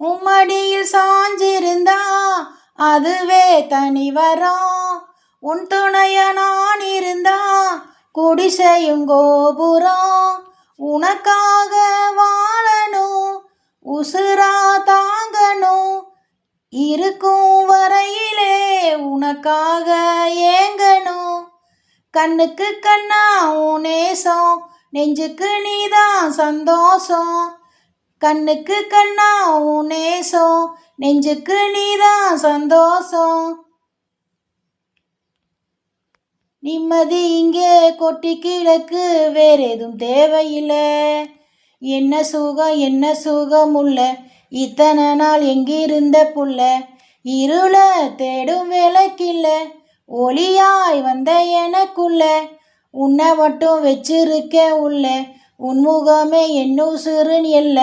உம்மடியில் சாஞ்சிருந்தா அதுவே தனி வரம். உன் துணைய நான் இருந்தா குடிசையும் கோபுரம். உனக்காக வாழணும், உசுரா தாங்கணும், இருக்கும் வரையிலே உனக்காக ஏங்கணும். கண்ணுக்கு கண்ணா உன் நேசம், நெஞ்சுக்கு நீதான் சந்தோஷம். கண்ணுக்கு கண்ணா உன் நேசம், நெஞ்சுக்கு நீதான் சந்தோஷம். நிம்மதி இங்கே கொட்டி கிடக்கு, வேற எதுவும் தேவையில்லை. என்ன சுகம் என்ன சுகம் உள்ள, இத்தனை நாள் எங்கிருந்த புள்ள. இருள தேடும் விளக்கில்ல, ஒளியாய் வந்த எனக்குள்ள. உன்னை மட்டும் வச்சிருக்க உள்ள, உன்முகமே என்ன உசுருன்னு எல்ல.